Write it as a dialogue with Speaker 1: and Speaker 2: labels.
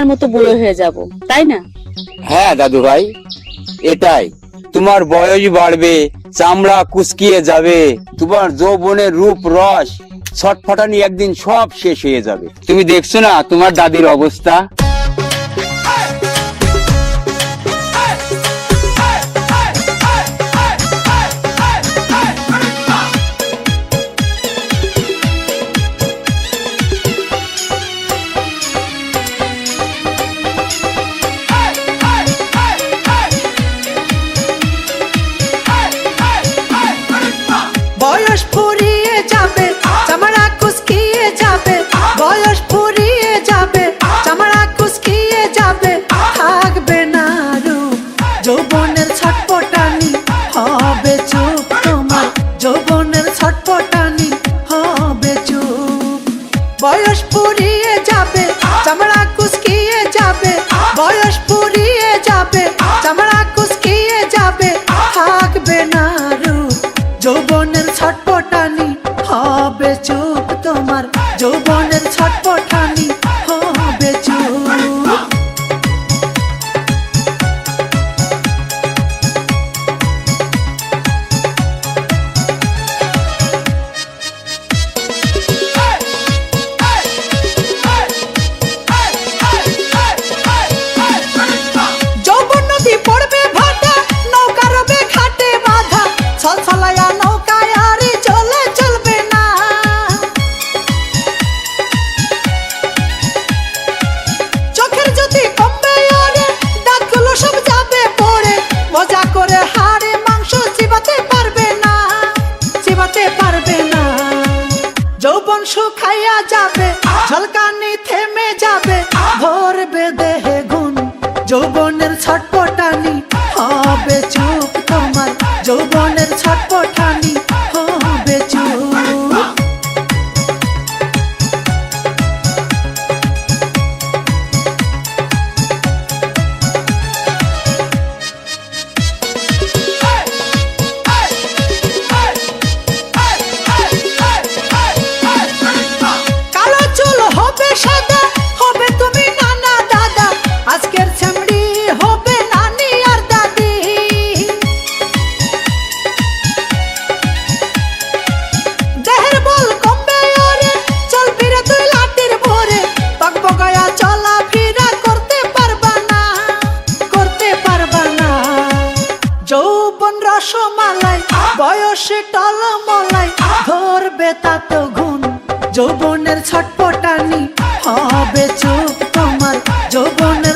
Speaker 1: আমার মতো বুড়ো হয়ে যাব, তাই না?
Speaker 2: হ্যাঁ দাদু ভাই, এটাই। তোমার বয়স বাড়বে, চামড়া কুচকিয়ে যাবে, তোমার যৌবনের রূপ রস ছটফটানি একদিন সব শেষ হয়ে যাবে। তুমি দেখছো না তোমার দাদির অবস্থা।
Speaker 3: বয়স ফুরিয়ে যাবে, চামড়া কুচকিয়ে যাবে, বয়স ফুরিয়ে যাবে, চামড়া কুচকিয়ে যাবে, থাকবে না রূপ যৌবনের ছটপটানি, হবে চুপ তোমার যৌবনের ছটপটানি, হবে চুপ। বয়স ফুরিয়ে যাবে, চামড়া কুচকিয়ে যাবে, বয়স ফুরিয়ে যাবে, চামড়া কুচকিয়ে যাবে, থাকবে না রূপ যৌবনের ছটপটানি, হবে চুপ তোমার যৌবনের ছটপটানি, হবে চুপ। যৌবন নদী পড়বে ভাটা, নৌকা রবে ঘাটে বাঁধা, ছলছলায়া নৌকায় আরে চলে চলবে না। চোখের জ্যোতি কমবে ওরে, দাঁতগুলো সব যাবে পড়ে, মজা করে হাড়ে মাংস চিবাতে পারবে না, চিবাতে পারবে না। যৌবন শুকাইয়া যাবে, ঝলকানি থেমে যাবে, ভরবে দেহে গুণ যৌবনের ছটপটানি, হবে চুপ তোমার যৌবনের ছটপটানি, হবে চুপ। কালো চুল হবে সাদা, হবে তুমি নানা দাদা, আজকের চামড়ি হবে নানি আর দাদি। দেহের বল কমবে ওরে, চলবি রে তুই লাঠির ভরে, বকবকায়া চলা ফিরা করতে পারবা না, করতে পারবা না। যৌবন রসমালাই, বয়সে টলমলাই, ধরবে তাত গুণ যৌবনের ছটপটানি, হবে চুপ তোমার যৌবনের